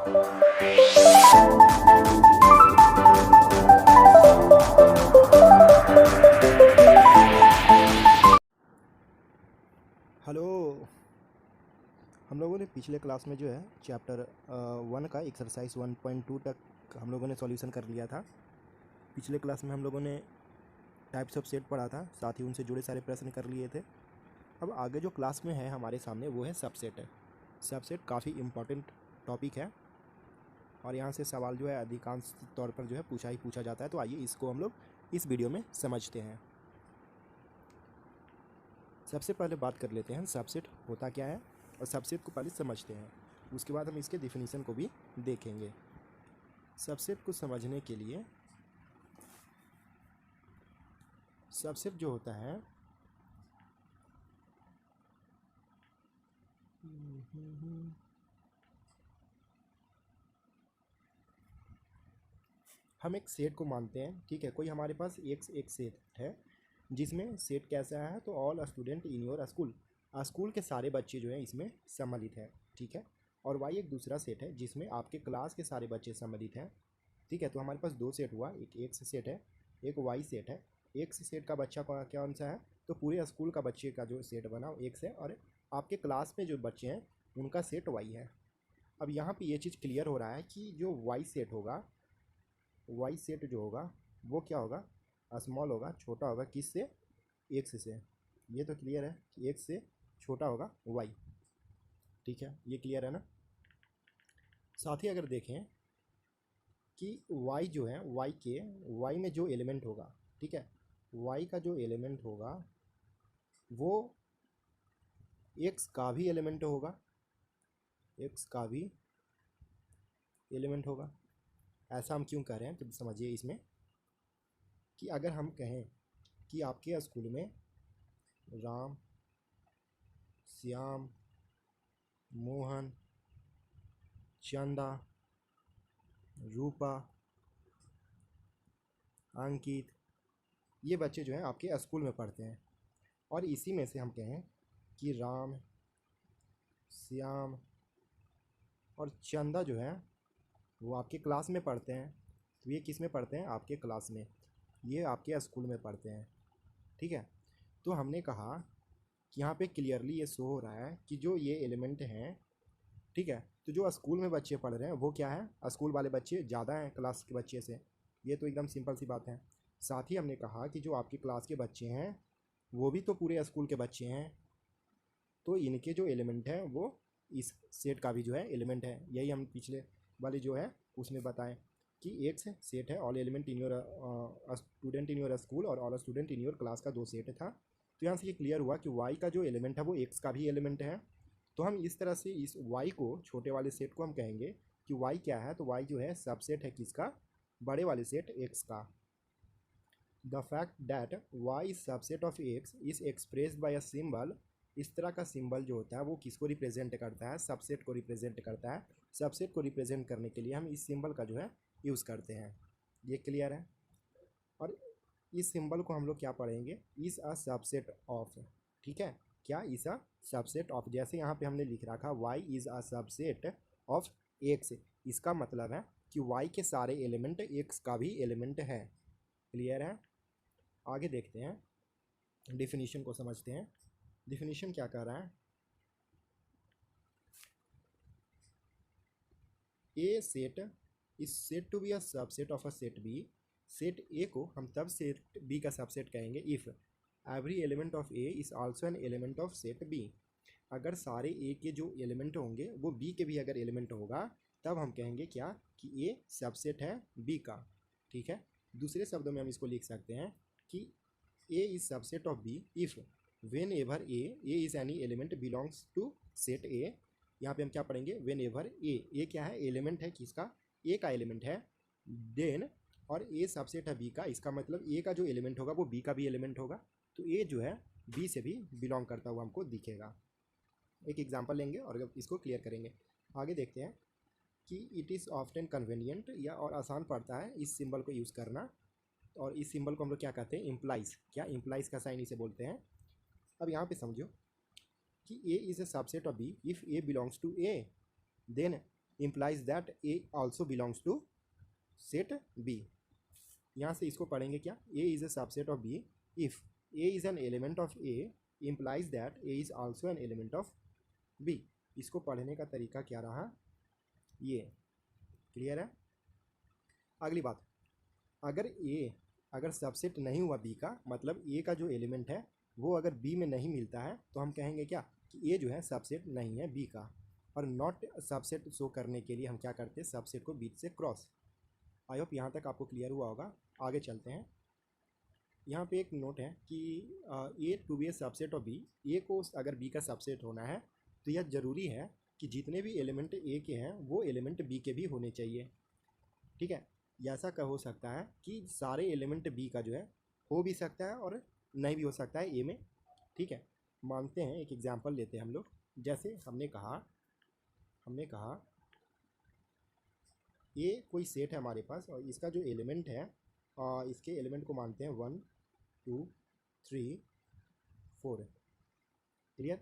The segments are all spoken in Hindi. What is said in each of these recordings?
हेलो। हम लोगों ने पिछले क्लास में जो है चैप्टर 1 का एक्सरसाइज 1.2 तक हम लोगों ने सॉल्यूशन कर लिया था। पिछले क्लास में हम लोगों ने टाइप्स ऑफ सेट पढ़ा था, साथ ही उनसे जुड़े सारे प्रश्न कर लिए थे। अब आगे जो क्लास में है हमारे सामने वो है सबसेट है। सबसेट काफ़ी इम्पॉर्टेंट टॉपिक है और यहाँ से सवाल जो है अधिकांश तौर पर जो है पूछा जाता है। तो आइए इसको हम लोग इस वीडियो में समझते हैं। सबसे पहले बात कर लेते हैं सबसेट होता क्या है और सबसेट को पहले समझते हैं, उसके बाद हम इसके डिफिनीशन को भी देखेंगे। सबसेट को समझने के लिए सबसेट जो होता है हम एक सेट को मानते हैं, ठीक है। कोई हमारे पास एक सेट है जिसमें सेट कैसा है, तो all student in your school, school के सारे बच्चे जो हैं इसमें सम्मिलित है, ठीक है। और वाई एक दूसरा सेट है जिसमें आपके क्लास के सारे बच्चे सम्मिलित हैं, ठीक है। तो हमारे पास दो सेट हुआ, एक एक्स सेट है, एक वाई सेट है। एक्स सेट का बच्चा कौन सा है, तो पूरे स्कूल का बच्चे का जो सेट बना वो एक्स है और आपके क्लास में जो बच्चे हैं उनका सेट वाई है। अब यहाँ पे ये चीज़ क्लियर हो रहा है कि जो वाई सेट होगा, वाई सेट जो होगा वो क्या होगा, स्मॉल होगा, छोटा होगा किससे, एक्स से। ये तो क्लियर है कि एक्स से छोटा होगा वाई, ठीक है, ये क्लियर है ना। साथ ही अगर देखें कि y जो है y में जो एलिमेंट होगा, ठीक है, y का जो एलिमेंट होगा वो x का भी एलिमेंट होगा, x का भी एलिमेंट होगा। ऐसा हम क्यों कह रहे हैं तो समझिए इसमें कि अगर हम कहें कि आपके स्कूल में राम, श्याम, मोहन, चंदा, रूपा, अंकित, ये बच्चे जो हैं आपके स्कूल में पढ़ते हैं और इसी में से हम कहें कि राम, श्याम और चंदा जो है वो आपके क्लास में पढ़ते हैं। तो ये किस में पढ़ते हैं, आपके क्लास में, ये आपके स्कूल में पढ़ते हैं, ठीक है। तो हमने कहा कि यहाँ पे क्लियरली ये शो हो रहा है कि जो ये एलिमेंट हैं, ठीक है, तो जो स्कूल में बच्चे पढ़ रहे हैं वो क्या है, स्कूल वाले बच्चे ज़्यादा हैं क्लास के बच्चे से। ये तो एकदम सिंपल सी बात है। साथ ही हमने कहा कि जो आपकी क्लास के बच्चे हैं वो भी तो पूरे स्कूल के बच्चे हैं, तो इनके जो एलिमेंट हैं वो इस सेट का भी जो है एलिमेंट है। यही हम पिछले वाले जो है उसमें बताएं कि एक सेट है all element in your student in your school और all student in your class का दो सेट था। तो यहाँ से ये क्लियर हुआ कि वाई का जो एलिमेंट है वो एक्स का भी एलिमेंट है। तो हम इस तरह से इस वाई को, छोटे वाले सेट को हम कहेंगे कि वाई क्या है, तो वाई जो है सबसेट है किसका, बड़े वाले सेट एक्स का। The fact that Y subset of X is expressed by a symbol, इस तरह का सिंबल जो होता है वो किसको रिप्रेजेंट करता है, सबसेट को रिप्रेजेंट करता है। सबसेट को रिप्रेजेंट करने के लिए हम इस सिंबल का जो है यूज़ करते हैं। ये क्लियर है। और इस सिंबल को हम लोग क्या पढ़ेंगे, इज़ अ सबसेट ऑफ, ठीक है, क्या, इज़ अ सबसेट ऑफ। जैसे यहाँ पे हमने लिख रखा Y is a subset of X, इसका मतलब है कि वाई के सारे एलिमेंट एक्स का भी एलिमेंट है। क्लियर है। आगे देखते हैं, डिफिनीशन को समझते हैं। डिफिनीशन क्या कह रहा है, a set is set to be a subset of a set B. Set A को हम तब सेट बी का सबसेट कहेंगे if every element of A is also an element of set B. अगर सारे ए के जो एलिमेंट होंगे वो बी के भी अगर एलिमेंट होगा तब हम कहेंगे क्या, कि ए सबसेट है बी का, ठीक है। दूसरे शब्दों में हम इसको लिख सकते हैं कि A is subset of B if whenever A is any element belongs to set A. यहाँ पे हम क्या पढ़ेंगे, वेन एवर ए क्या है, एलिमेंट है किसका, ए का एलिमेंट है। देन, और ए सबसेट है बी का, इसका मतलब ए का जो एलिमेंट होगा वो बी का भी एलिमेंट होगा। तो ए जो है बी से भी बिलोंग करता हुआ हमको दिखेगा। एक एग्जांपल लेंगे और इसको क्लियर करेंगे। आगे देखते हैं कि इट इज़ ऑफ्टन कन्वीनियंट, या और आसान पड़ता है इस सिंबल को यूज़ करना। और इस सिंबल को हम लोग क्या कहते हैं, इम्प्लाइज, क्या, इम्प्लाइज का साइन इसे बोलते हैं। अब यहाँ पे समझो कि A is a subset of B if A belongs to A, then implies that A also belongs to set B. यहाँ से इसको पढ़ेंगे क्या, A is a subset of B if A is an element of A implies that A is also an element of B. इसको पढ़ने का तरीका क्या रहा, ये क्लियर है। अगली बात, अगर सबसेट नहीं हुआ B का, मतलब A का जो एलिमेंट है वो अगर B में नहीं मिलता है तो हम कहेंगे क्या कि A जो है सबसेट नहीं है B का। और नॉट सबसेट शो करने के लिए हम क्या करते हैं, सबसेट को बीच से क्रॉस। आई होप यहाँ तक आपको क्लियर हुआ होगा। आगे चलते हैं। यहाँ पे एक नोट है कि A to be a subset of B, A को अगर बी का सबसेट होना है तो यह ज़रूरी है कि जितने भी एलिमेंट ए के हैं वो एलिमेंट बी के भी होने चाहिए। ठीक है, ऐसा का हो सकता है कि सारे एलिमेंट बी का जो है हो भी सकता है और नहीं भी हो सकता है ए में। ठीक है, मानते हैं, एक एग्जांपल लेते हैं हम लोग। जैसे हमने कहा ये कोई सेट है हमारे पास और इसका जो एलिमेंट है इसके एलिमेंट को मानते हैं 1 2 3 4। क्लियर।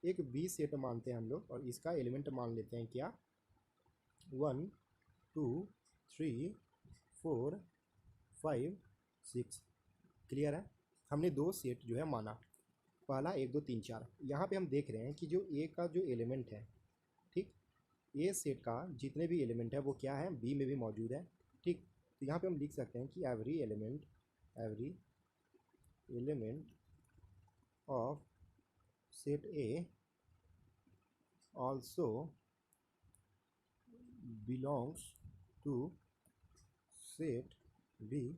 एक बी सेट मानते हैं हम लोग और इसका एलिमेंट मान लेते हैं क्या, 1 2 3 4 5 6। क्लियर है। हमने दो सेट जो है माना, पहला 1 2 3 4। यहाँ पे हम देख रहे हैं कि जो ए का जो एलिमेंट है, ठीक, ए सेट का जितने भी एलिमेंट है वो क्या है, बी में भी मौजूद है। ठीक, तो यहाँ पे हम लिख सकते हैं कि every element of set A also belongs to set B.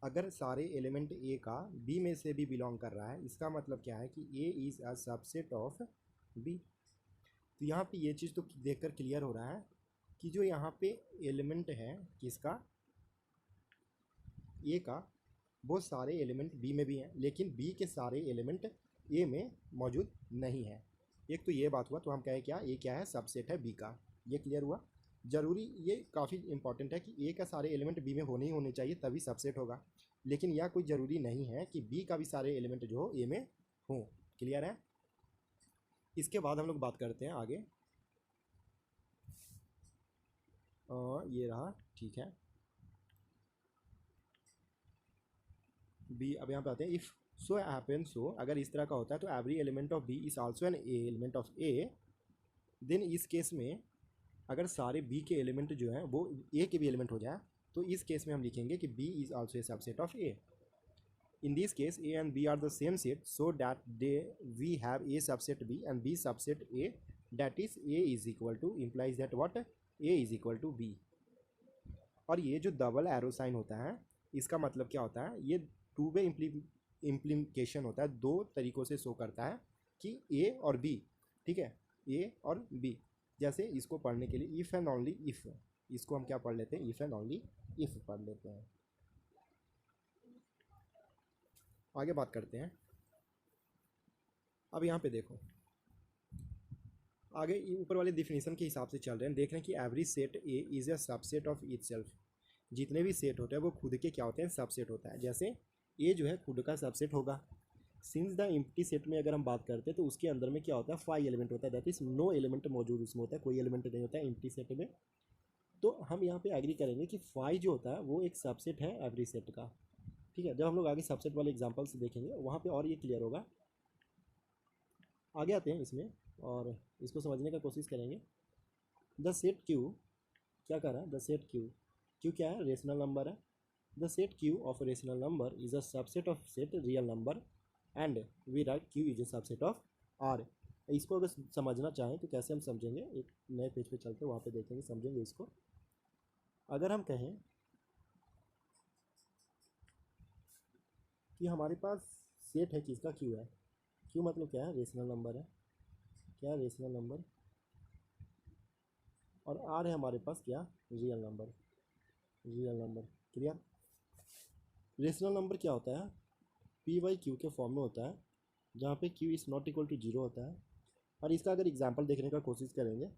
अगर सारे एलिमेंट ए का बी में से भी बिलोंग कर रहा है, इसका मतलब क्या है कि A is a subset of B. तो यहाँ पे ये चीज़ तो देखकर क्लियर हो रहा है कि जो यहाँ पे एलिमेंट है किसका, ए का, वो सारे एलिमेंट बी में भी हैं, लेकिन बी के सारे एलिमेंट ए में मौजूद नहीं है। एक तो ये बात हुआ, तो हम कहें क्या, ए क्या है, सबसेट है बी का। ये क्लियर हुआ। ज़रूरी, ये काफ़ी इंपॉर्टेंट है कि ए का सारे एलिमेंट बी में होने ही होने चाहिए तभी सबसेट होगा, लेकिन यह कोई ज़रूरी नहीं है कि बी का भी सारे एलिमेंट जो हो ए में हों। क्लियर है। इसके बाद हम लोग बात करते हैं आगे। ये रहा, ठीक है, बी। अब यहाँ पे आते हैं, इफ़ सो हैपन सो, अगर इस तरह का होता है तो every element of B is also an element of A. Then इस केस में अगर सारे बी के एलिमेंट जो हैं वो ए के भी एलिमेंट हो जाए, तो इस केस में हम लिखेंगे कि B is also a subset of A. In this case, A and B are the same set, so that we have A subset B and B subset A, that is A is equal to, implies that what, A is equal to B। और ये जो डबल एरो साइन होता है, इसका मतलब क्या होता है, ये टू वे इम्प्लीकेशन होता है, दो तरीक़ों से शो करता है कि A और B, ठीक है, A और B। जैसे इसको पढ़ने के लिए इफ़ एंड ओनली इफ़, इसको हम क्या पढ़ लेते हैं, इफ़ एंड ओनली इफ़ पढ़ लेते हैं। आगे बात करते हैं। अब यहाँ पे देखो, आगे ऊपर वाले डिफिनीशन के हिसाब से चल रहे हैं, देख रहे हैं कि every set A is a subset of itself. जितने भी सेट होते हैं वो खुद के क्या होते हैं, सबसेट होता है। जैसे ए जो है खुद का सबसेट होगा। सिंस द एम्प्टी सेट में अगर हम बात करते हैं तो उसके अंदर में क्या होता है, 5 एलिमेंट होता है, दैट इज़ नो एलिमेंट मौजूद उसमें होता है, कोई एलिमेंट नहीं होता है एम्प्टी सेट में। तो हम यहाँ पे एग्री करेंगे कि 5 जो होता है वो एक सबसेट है एवरी सेट का। ठीक है, जब हम लोग आगे सबसेट वाले एग्जांपल्स देखेंगे वहाँ पे और ये क्लियर होगा। आगे आते हैं इसमें और इसको समझने का कोशिश करेंगे। द सेट क्यू क्या कर रहा है, द सेट क्यू क्या है, रेशनल नंबर है। The set Q of rational number is a subset of set real number and we write Q is a subset of R. इसको अगर समझना चाहें तो कैसे हम समझेंगे, एक नए पेज पे चलते हैं, वहाँ पे देखेंगे, समझेंगे इसको। अगर हम कहें कि हमारे पास सेट है किसका, क्यू है, क्यू मतलब क्या है, रेशनल नंबर है, क्या है, रेशनल नंबर, और आर है हमारे पास क्या, real number, clear. Rational number क्या होता है, पी बाई क्यू के फॉर्म में होता है, जहाँ पे Q is not equal to 0 होता है। और इसका अगर एग्जांपल देखने का कोशिश करेंगे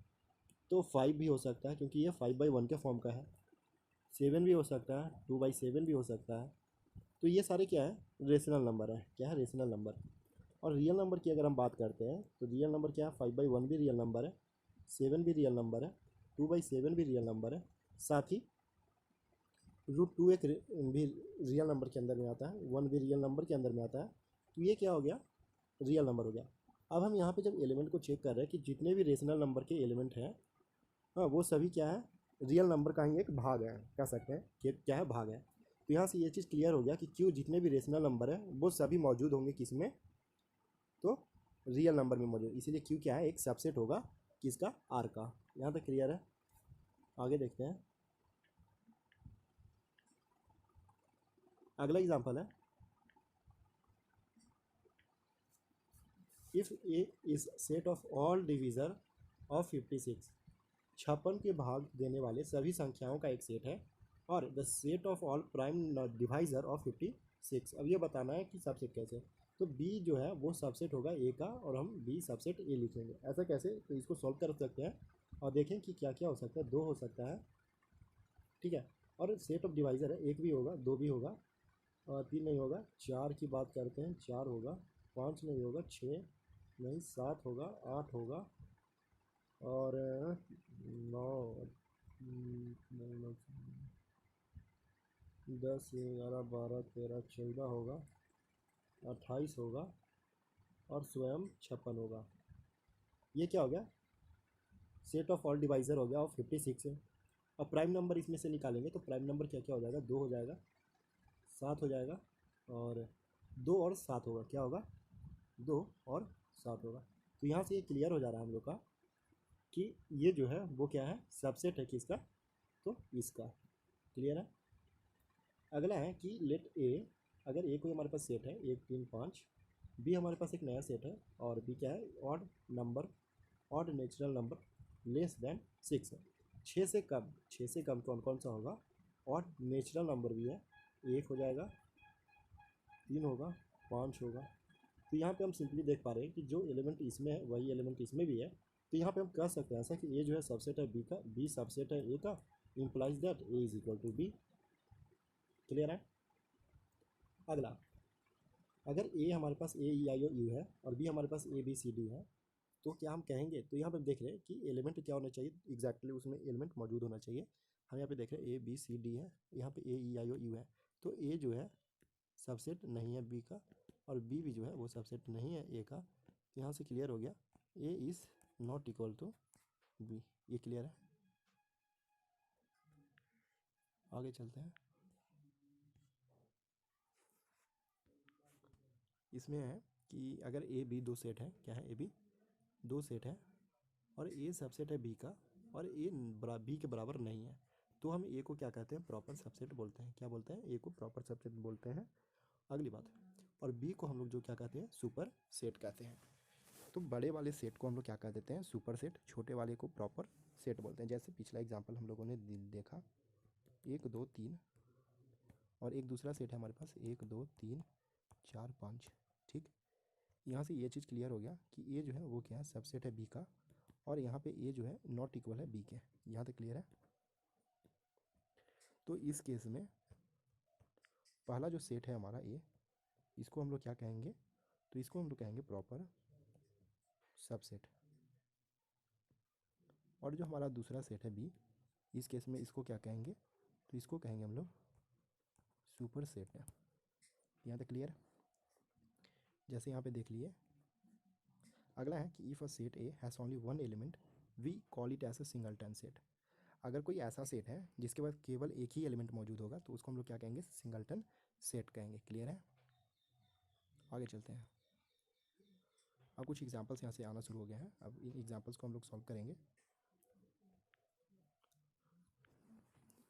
तो 5 भी हो सकता है, क्योंकि ये 5/1 के फॉर्म का है। 7 भी हो सकता है, 2/7 भी हो सकता है। तो ये सारे क्या है, रेशनल नंबर है, क्या है, रेशनल नंबर। और रियल नंबर की अगर हम बात करते हैं तो रियल नंबर क्या है, 5/1 भी रियल नंबर है, 7 भी रियल नंबर है, 2/7 भी रियल नंबर है, साथ ही √2 एक भी रियल नंबर के अंदर में आता है, 1 भी रियल नंबर के अंदर में आता है। तो ये क्या हो गया, रियल नंबर हो गया। अब हम यहाँ पे जब एलिमेंट को चेक कर रहे हैं कि जितने भी रेशनल नंबर के एलिमेंट हैं, हाँ, वो सभी क्या है, रियल नंबर का ही एक भाग है, कह सकते हैं कि क्या है, भाग है। तो यहाँ से ये चीज़ क्लियर हो गया कि क्यों जितने भी रेशनल नंबर है वो सभी मौजूद होंगे किस में, तो रियल नंबर में मौजूद, इसीलिए क्यों क्या है, एक सबसेट होगा किसका, आर का। यहाँ तक क्लियर है, आगे देखते हैं। अगला एग्जांपल है, if A is set of all divisor of 56, 56 के भाग देने वाले सभी संख्याओं का एक सेट है, और the set of all prime divisor of 56। अब ये बताना है कि सबसेट कैसे, तो बी जो है वो सबसेट होगा ए का, और हम बी सबसेट ए लिखेंगे। ऐसा कैसे, तो इसको सॉल्व कर सकते हैं और देखें कि क्या क्या हो सकता है। 2 हो सकता है, ठीक है, और सेट ऑफ डिवाइजर है, 1 भी होगा, 2 भी होगा, और 3 नहीं होगा। 4 की बात करते हैं, 4 होगा। 5 नहीं होगा, 6 नहीं, 7 होगा, 8 होगा, और 9, 10, 11, 12, 13, 14 होगा, 28 होगा, और स्वयं 56 होगा। ये क्या हो गया, सेट ऑफ ऑल डिवाइजर हो गया ऑफ 56 है। अब प्राइम नंबर इसमें से निकालेंगे तो प्राइम नंबर क्या क्या हो जाएगा, 2 हो जाएगा, 7 हो जाएगा, और 2 और 7 होगा, क्या होगा, 2 और 7 होगा। तो यहाँ से ये क्लियर हो जा रहा है हम लोग का कि ये जो है वो क्या है, सबसेट है किसका, तो इसका। क्लियर है। अगला है कि लेट ए, अगर ए कोई हमारे पास सेट है 1, 3, 5, बी हमारे पास एक नया सेट है, और बी क्या है, odd number, odd natural number less than 6 है। 6 से कम, 6 से कम कौन कौन सा होगा, ऑड नेचुरल नंबर भी है, 1 हो जाएगा, 3 होगा, 5 होगा। तो यहाँ पे हम सिंपली देख पा रहे हैं कि जो एलिमेंट इसमें है वही एलिमेंट इसमें भी है। तो यहाँ पे हम कह सकते हैं ऐसा कि ए जो है सबसेट है बी का, बी सबसेट है ए का, implies that A is equal to B. Clear है। अगला, अगर ए हमारे पास ए ई आई ओ यू है और बी हमारे पास ए बी सी डी है, तो क्या हम कहेंगे, तो यहाँ पे देख रहे हैं कि एलिमेंट क्या होना चाहिए, एग्जैक्टली उसमें एलिमेंट मौजूद होना चाहिए। हम यहाँ पे देख रहे हैं ए बी सी डी है, यहाँ पे ए ई आई ओ यू है, तो ए जो है सबसेट नहीं है बी का, और बी भी जो है वो सबसेट नहीं है ए का। तो यहाँ से क्लियर हो गया, A is not equal to B. ये क्लियर है। आगे चलते हैं। इसमें है कि अगर ए बी दो सेट है, क्या है, ए बी दो सेट है, और ए सबसेट है बी का, और ए बी के बराबर नहीं है, तो हम ए को क्या कहते हैं, प्रॉपर सबसेट बोलते हैं। क्या बोलते हैं, ए को प्रॉपर सबसेट बोलते हैं। अगली बात, और बी को हम लोग जो क्या कहते हैं, सुपर सेट कहते हैं। तो बड़े वाले सेट को हम लोग क्या कह देते हैं, सुपर सेट, छोटे वाले को प्रॉपर सेट बोलते हैं। जैसे पिछला एग्जाम्पल हम लोगों ने देखा, 1, 2, 3, और एक दूसरा सेट है हमारे पास 1, 2, 3, 4, 5। ठीक, यहाँ से ये चीज़ क्लियर हो गया कि ए जो है वो क्या है, सबसेट है बी का, और यहाँ पे ए जो है नॉट इक्वल है बी के। यहाँ तक क्लियर है। तो इस केस में पहला जो सेट है हमारा ए, इसको हम लोग क्या कहेंगे, तो इसको हम लोग कहेंगे प्रॉपर सबसेट। और जो हमारा दूसरा सेट है बी, इस केस में इसको क्या कहेंगे, तो इसको कहेंगे हम लोग सुपर सेट है। यहाँ तक क्लियर है। जैसे यहाँ पे देख लिए। अगला है कि if a set A has only one element we call it as a singleton set. अगर कोई ऐसा सेट है जिसके पास केवल एक ही एलिमेंट मौजूद होगा, तो उसको हम लोग क्या कहेंगे, सिंगलटन सेट कहेंगे। क्लियर है। आगे चलते हैं। अब कुछ एग्जांपल्स यहाँ से आना शुरू हो गए हैं, अब इन एग्जांपल्स को हम लोग सॉल्व करेंगे।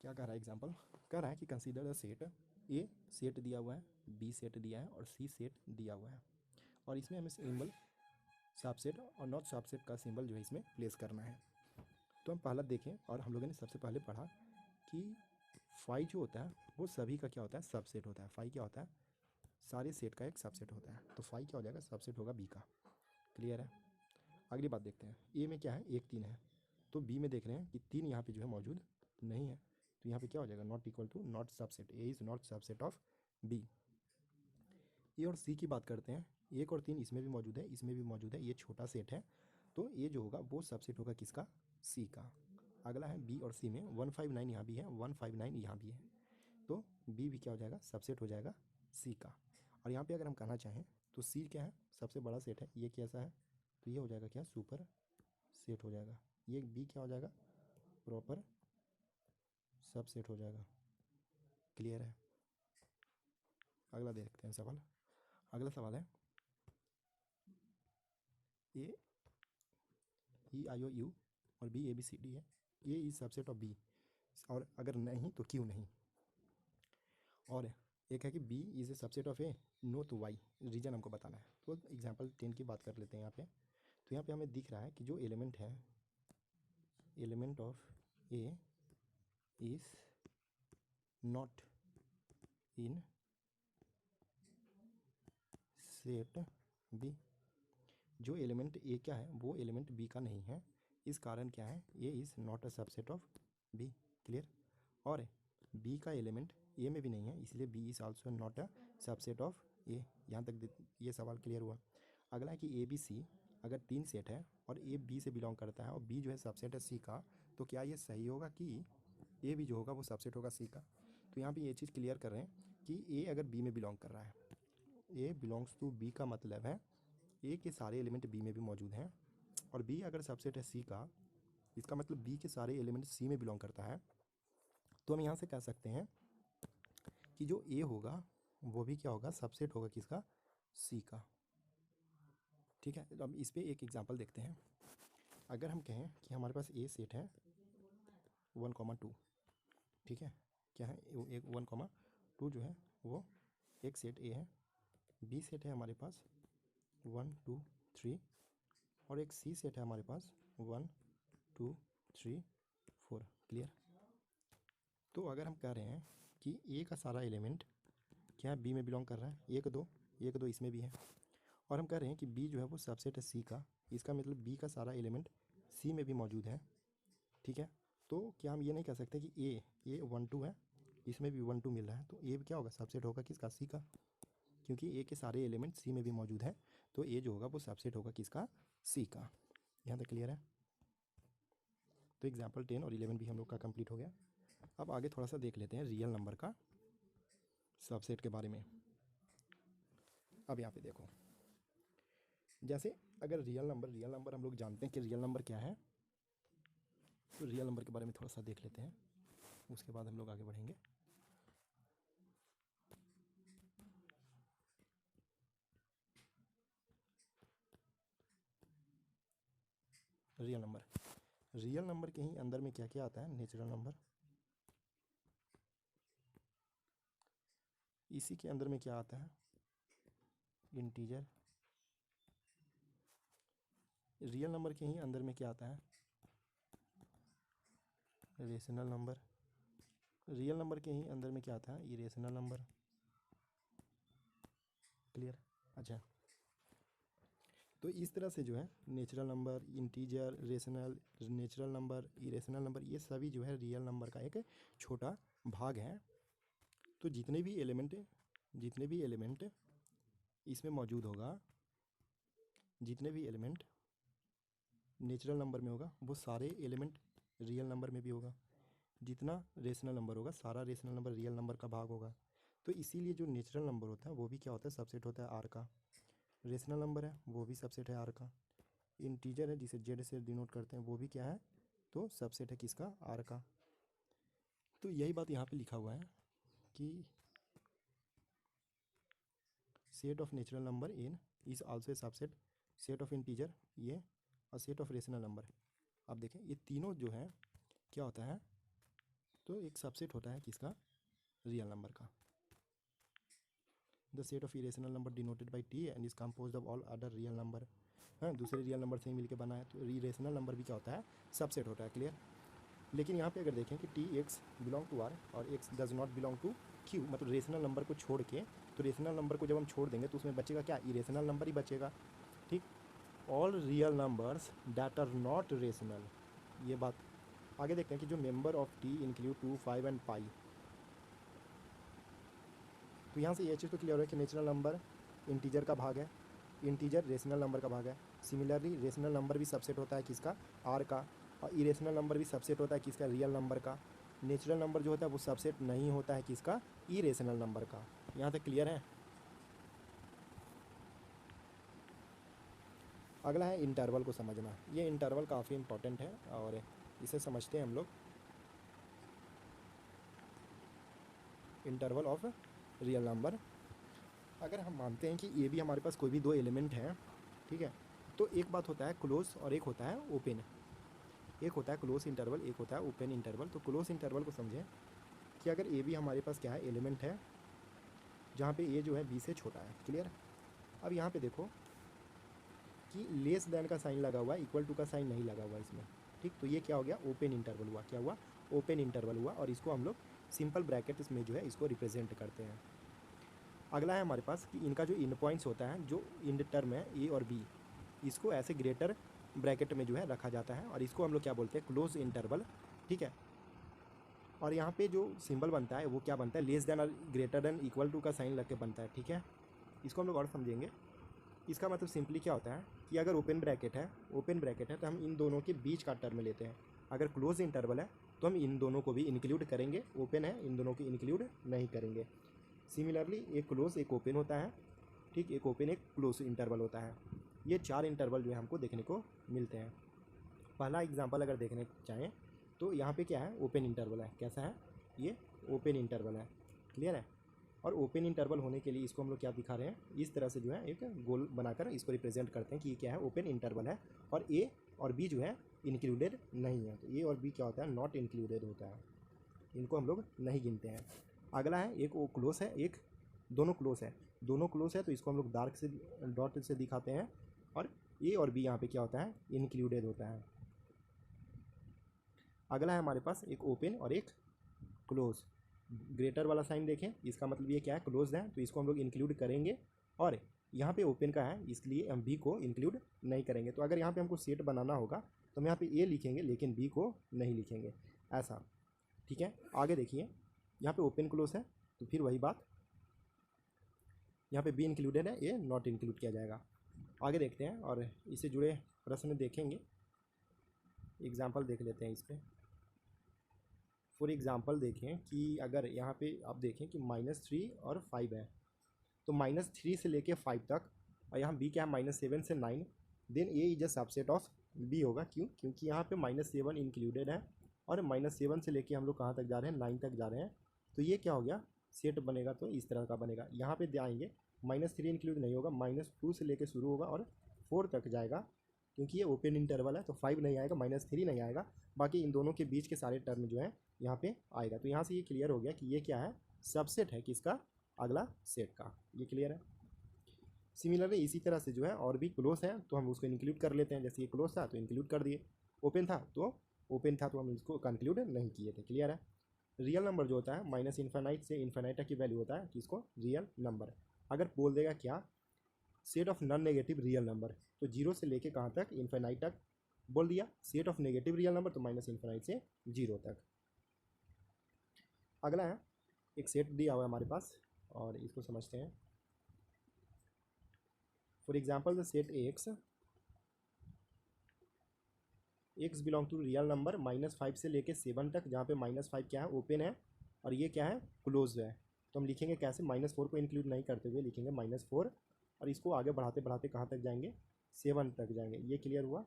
क्या कह रहा है एग्जांपल, कह रहा है कि consider the set A, set दिया हुआ है, बी सेट दिया है, और सी सेट दिया हुआ है, और इसमें हमें सिंबल सबसेट और नॉट सबसेट का सिंबल जो है इसमें प्लेस करना है। तो हम पहला देखें, और हम लोगों ने सबसे पहले पढ़ा कि फाई जो होता है वो सभी का क्या होता है, सबसेट होता है। फाई क्या होता है, सारे सेट का एक सबसेट होता है। तो फाई क्या हो जाएगा, सबसेट होगा बी का। क्लियर है। अगली बात देखते हैं। ए में क्या है, 1, 3 है, तो बी में देख रहे हैं कि 3 यहाँ पे जो है मौजूद नहीं है, तो यहाँ पे क्या हो जाएगा, not equal to not subset, A is not subset of B. A और सी की बात करते हैं, 1 और 3 इसमें भी मौजूद है, इसमें भी मौजूद है, ये छोटा सेट है, तो ये जो होगा वो सबसेट होगा किसका, सी का। अगला है बी और सी में 159 यहाँ भी है, 159 यहाँ भी है, तो बी भी क्या हो जाएगा, सबसेट हो जाएगा सी का। और यहाँ पे अगर हम कहना चाहें तो सी क्या है, सबसे बड़ा सेट है, ये कैसा है, तो ये हो जाएगा क्या, सुपर सेट हो जाएगा। ये बी क्या हो जाएगा, प्रॉपर सबसेट हो जाएगा। क्लियर है। अगला देखते हैं सवाल। अगला सवाल है A E I O U और B A B C D है, A is subset of B, और अगर नहीं तो क्यों नहीं। और एक है कि B is a subset of A, no तो वाई, रीजन हमको बताना है। तो एग्जांपल 10 की बात कर लेते हैं यहाँ पे। तो यहाँ पे हमें दिख रहा है कि जो एलिमेंट है, element of A is not in set B, जो एलिमेंट ए क्या है वो एलिमेंट बी का नहीं है, इस कारण क्या है, A is not a subset of B. Clear. और बी का एलिमेंट ए में भी नहीं है, इसलिए B is also not a subset of A. यहाँ तक ये सवाल क्लियर हुआ। अगला है कि ए बी सी अगर 3 सेट है और ए बी से बिलोंग करता है और बी जो है सबसेट है सी का, तो क्या ये सही होगा कि ए भी जो होगा वो सबसेट होगा सी का। तो यहाँ पे ये चीज़ क्लियर कर रहे हैं कि ए अगर बी में बिलोंग कर रहा है, ए बिलोंग्स टू बी का मतलब है ए के सारे एलिमेंट बी में भी मौजूद हैं, और बी अगर सबसेट है सी का, इसका मतलब बी के सारे एलिमेंट सी में बिलोंग करता है। तो हम यहाँ से कह सकते हैं कि जो ए होगा वो भी क्या होगा, सबसेट होगा किसका, सी का। ठीक है। अब इस पर एक एग्जांपल देखते हैं। अगर हम कहें कि हमारे पास ए सेट है 1,2, ठीक है, क्या है, एक 1,2 जो है वो एक सेट ए है, बी सेट है हमारे पास 1 2 3, और एक सी सेट है हमारे पास 1 2 3 4। क्लियर। तो अगर हम कह रहे हैं कि ए का सारा एलिमेंट क्या बी में बिलोंग कर रहा है, एक दो इसमें भी है, और हम कह रहे हैं कि बी जो है वो सबसेट है सी का, इसका मतलब बी का सारा एलिमेंट सी में भी मौजूद है। ठीक है। तो क्या हम ये नहीं कह सकते कि ए 1 2 है, इसमें भी 1 2 मिल रहा है, तो ए क्या होगा, सबसेट होगा किसका, सी का, क्योंकि ए के सारे एलिमेंट सी में भी मौजूद है, तो ए जो होगा वो सबसेट होगा किसका, सी का। यहाँ तक क्लियर है। तो एग्जाम्पल 10 और 11 भी हम लोग का कंप्लीट हो गया। अब आगे थोड़ा सा देख लेते हैं रियल नंबर का सबसेट के बारे में। अब यहाँ पे देखो, जैसे अगर रियल नंबर हम लोग जानते हैं कि रियल नंबर क्या है, तो रियल नंबर के बारे में थोड़ा सा देख लेते हैं, उसके बाद हम लोग आगे बढ़ेंगे। रियल नंबर के ही अंदर में क्या क्या आता है, नेचुरल नंबर, इसी के अंदर में क्या आता है, इंटीजर। रियल नंबर के ही अंदर में क्या आता है, रेशनल नंबर। रियल नंबर के ही अंदर में क्या आता है, इरेशनल नंबर। क्लियर। अच्छा, तो इस तरह से जो है natural number, integer, rational, natural number, irrational number, ये सभी जो है रियल नंबर का एक छोटा भाग है। तो जितने भी एलिमेंट इसमें मौजूद होगा, जितने भी एलिमेंट नेचुरल नंबर में होगा वो सारे एलिमेंट रियल नंबर में भी होगा। जितना रेशनल नंबर होगा सारा रेशनल नंबर रियल नंबर का भाग होगा। तो इसीलिए जो नेचुरल नंबर होता है वो भी क्या होता है, सबसेट होता है आर का। रेशनल नंबर है वो भी सबसेट है आर का। इंटीजर है जिसे जेड से डिनोट करते हैं वो भी क्या है, तो सबसेट है किसका, आर का। तो यही बात यहाँ पे लिखा हुआ है कि set of natural number in is also a subset, set of integer ये, और सेट ऑफ रेशनल नंबर। अब देखें ये तीनों जो है क्या होता है, तो एक सबसेट होता है किसका, रियल नंबर का। The set of irrational number denoted by T and is compose of all other real number. हाँ, दूसरे रियल नंबर से ही मिलकर बना है, तो इरेशनल नंबर भी क्या होता है, सबसेट होता है। क्लियर। लेकिन यहाँ पे अगर देखें कि T X belong to R और X does not belong to Q, मतलब रेशनल नंबर को छोड़ के, तो रेशनल नंबर को जब हम छोड़ देंगे तो उसमें बचेगा क्या, इरेशनल नंबर ही बचेगा। ठीक। All real numbers that are not rational, ये बात। आगे देखते हैं कि जो member of T include 2 5 and pi. तो यहाँ से ये चीज़ तो क्लियर है कि नेचुरल नंबर इंटीजर का भाग है, इंटीजर रेशनल नंबर का भाग है। सिमिलरली रेशनल नंबर भी सबसेट होता है किसका, आर का। और इरेशनल नंबर भी सबसेट होता है किसका, रियल नंबर का। नेचुरल नंबर जो होता है वो सबसेट नहीं होता है किसका, इरेशनल नंबर का। यहाँ तक क्लियर है। अगला है इंटरवल को समझना। ये इंटरवल काफ़ी इंपॉर्टेंट है और इसे समझते हैं हम लोग। Interval of real number. अगर हम मानते हैं कि ये भी हमारे पास कोई भी दो एलिमेंट हैं, ठीक है, तो एक बात होता है क्लोज और एक होता है ओपन। एक होता है क्लोज इंटरवल, एक होता है ओपन इंटरवल। तो क्लोज इंटरवल को समझें कि अगर ए भी हमारे पास क्या है, एलिमेंट है, जहाँ पे ए जो है बी से छोटा है। क्लियर। अब यहाँ पे देखो कि लेस देन का साइन लगा हुआ है, इक्वल टू का साइन नहीं लगा हुआ इसमें। ठीक, तो ये क्या हो गया, ओपन इंटरवल हुआ। क्या हुआ, ओपन इंटरवल हुआ। और इसको हम लोग सिंपल ब्रैकेट इसमें जो है इसको रिप्रेजेंट करते हैं। अगला है हमारे पास कि इनका जो इन पॉइंट्स होता है, जो इन टर्म है ए और बी, इसको ऐसे ग्रेटर ब्रैकेट में जो है रखा जाता है और इसको हम लोग क्या बोलते हैं, क्लोज इंटरवल। ठीक है। और यहाँ पे जो सिंबल बनता है वो क्या बनता है, लेस देन और ग्रेटर देन इक्वल टू का साइन लग के बनता है। ठीक है, इसको हम लोग और समझेंगे। इसका मतलब सिंपली क्या होता है कि अगर ओपन ब्रैकेट है, ओपन ब्रैकेट है तो हम इन दोनों के बीच का टर्म लेते हैं। अगर क्लोज इंटरवल है तो हम इन दोनों को भी इंक्लूड करेंगे, ओपन है इन दोनों को इंक्लूड नहीं करेंगे। सिमिलरली एक क्लोज एक ओपन होता है, ठीक, एक ओपन एक क्लोज इंटरवल होता है। ये चार इंटरवल जो है हमको देखने को मिलते हैं। पहला एग्जांपल अगर देखने चाहें तो यहाँ पे क्या है, ओपन इंटरवल है। कैसा है, ये ओपन इंटरवल है। क्लियर है। और ओपन इंटरवल होने के लिए इसको हम लोग क्या दिखा रहे हैं, इस तरह से जो है एक गोल बनाकर इसको रिप्रेजेंट करते हैं कि ये क्या है, ओपन इंटरवल है। और ए और बी जो है इंक्लूडेड नहीं है। तो ए और बी क्या होता है, नॉट इंक्लूडेड होता है, इनको हम लोग नहीं गिनते हैं। अगला है एक वो क्लोज है, एक दोनों क्लोज है। दोनों क्लोज है तो इसको हम लोग डार्क से डॉट से दिखाते हैं। और ए और बी यहाँ पे क्या होता है, इंक्लूडेड होता है। अगला है हमारे पास एक ओपन और एक क्लोज। ग्रेटर वाला साइन देखें, इसका मतलब ये क्या है, क्लोज है तो इसको हम लोग इंक्लूड करेंगे। और यहाँ पे ओपन का है इसलिए हम बी को इंक्लूड नहीं करेंगे। तो अगर यहाँ पे हमको सेट बनाना होगा तो हम यहाँ पे ए लिखेंगे लेकिन बी को नहीं लिखेंगे, ऐसा। ठीक है, आगे देखिए, यहाँ पे ओपन क्लोज है तो फिर वही बात, यहाँ पे बी इंक्लूडेड है, ए नॉट इंक्लूड किया जाएगा। आगे देखते हैं और इससे जुड़े प्रश्न देखेंगे। एग्जाम्पल देख लेते हैं इस पर। फॉर एग्जांपल देखें कि अगर यहाँ पे आप देखें कि -3 और 5 है, तो -3 से लेके 5 तक, और यहाँ बी क्या है, -7 से 9, then A is a subset of B होगा। क्यों, क्योंकि यहाँ पे -7 इंक्लूडेड है और -7 से लेके हम लोग कहाँ तक जा रहे हैं, 9 तक जा रहे हैं। तो ये क्या हो गया, सेट बनेगा तो इस तरह का बनेगा। यहाँ पे आएंगे -3 इंक्लूड नहीं होगा, -2 से लेके शुरू होगा और 4 तक जाएगा। क्योंकि ये ओपन इंटरवल है तो 5 नहीं आएगा, -3 नहीं आएगा, बाकी इन दोनों के बीच के सारे टर्म जो है यहाँ पे आएगा। तो यहाँ से ये क्लियर हो गया कि ये क्या है, सबसेट है किसका, अगला सेट का। ये क्लियर है। सिमिलरली इसी तरह से जो है और भी क्लोज है तो हम उसको इंक्लूड कर लेते हैं। जैसे ये क्लोज था तो इंक्लूड कर दिए, ओपन था तो हम इसको कंक्लूड नहीं किए थे। क्लियर है। रियल नंबर जो होता है माइनस इन्फाइनाइट से इन्फाइनाइट तक की वैल्यू होता है किसको, रियल नंबर। अगर बोल देगा क्या, set of non negative real number, तो जीरो से लेके कहाँ तक, इन्फाइनाइट तक बोल दिया। Set of negative real number तो माइनस इन्फाइनाइट से 0 तक। अगला है एक सेट दिया हुआ है हमारे पास और इसको समझते हैं। For example the set X belong to real number -5 से लेके 7 तक, जहाँ पे -5 क्या है, ओपन है और ये क्या है, क्लोज है। तो हम लिखेंगे कैसे, -4 को इंक्लूड नहीं करते हुए लिखेंगे -4 और इसको आगे बढ़ाते बढ़ाते कहाँ तक जाएंगे, 7 तक जाएंगे। ये क्लियर हुआ।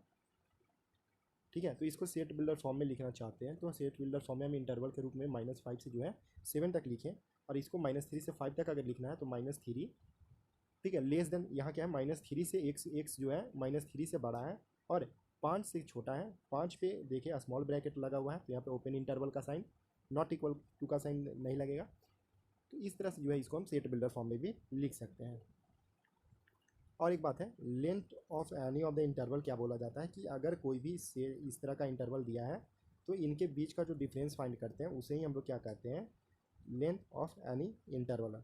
ठीक है, तो इसको सेट बिल्डर फॉर्म में लिखना चाहते हैं तो सेट बिल्डर फॉर्म में हम इंटरवल के रूप में -5 से जो है 7 तक लिखें। और इसको -3 से 5 तक अगर लिखना है तो -3, ठीक है, लेस देन, यहाँ क्या है, -3 से एक्स जो है -3 से बड़ा है और 5 से छोटा है। 5 पे देखिए स्मॉल ब्रैकेट लगा हुआ है तो यहाँ पे ओपन इंटरवल का साइन, नॉट इक्वल टू का साइन नहीं लगेगा। तो इस तरह से जो है इसको हम सेट बिल्डर फॉर्म में भी लिख सकते हैं। और एक बात है, length of any of the interval क्या बोला जाता है कि अगर कोई भी से इस तरह का इंटरवल दिया है तो इनके बीच का जो डिफरेंस फाइंड करते हैं उसे ही हम लोग क्या कहते हैं, लेंथ ऑफ एनी इंटरवल।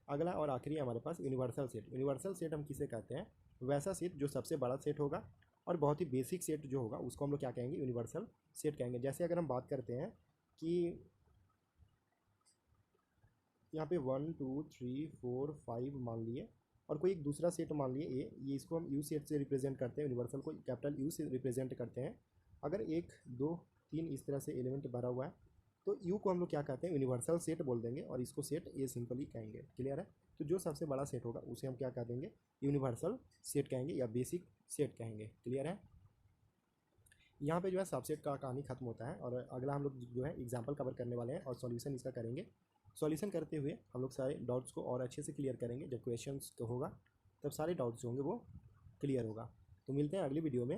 अगला और आखिरी हमारे पास यूनिवर्सल सेट। यूनिवर्सल सेट हम किसे कहते हैं, वैसा सेट जो सबसे बड़ा सेट होगा और बहुत ही बेसिक सेट जो होगा उसको हम लोग क्या कहेंगे, यूनिवर्सल सेट कहेंगे। जैसे अगर हम बात करते हैं कि यहाँ पे 1 2 3 4 5 मान लिए और कोई एक दूसरा सेट मान लिए ए, ये इसको हम यू सेट से रिप्रेजेंट करते हैं, यूनिवर्सल को कैपिटल यू से रिप्रेजेंट करते हैं। अगर 1 2 3 इस तरह से एलिमेंट भरा हुआ है तो यू को हम लोग क्या कहते हैं, यूनिवर्सल सेट बोल देंगे और इसको सेट ए सिंपली कहेंगे। क्लियर है? तो जो सबसे बड़ा सेट होगा उसे हम क्या कह देंगे, यूनिवर्सल सेट कहेंगे या बेसिक सेट कहेंगे। क्लियर है? यहाँ पे जो है सबसेट का कहानी खत्म होता है और अगला हम लोग जो है एग्जाम्पल कवर करने वाले हैं और सॉल्यूशन इसका करेंगे। सॉल्यूशन करते हुए हम लोग सारे डाउट्स को और अच्छे से क्लियर करेंगे। जब क्वेश्चंस होगा तब सारे डाउट्स जो होंगे वो क्लियर होगा। तो मिलते हैं अगली वीडियो में।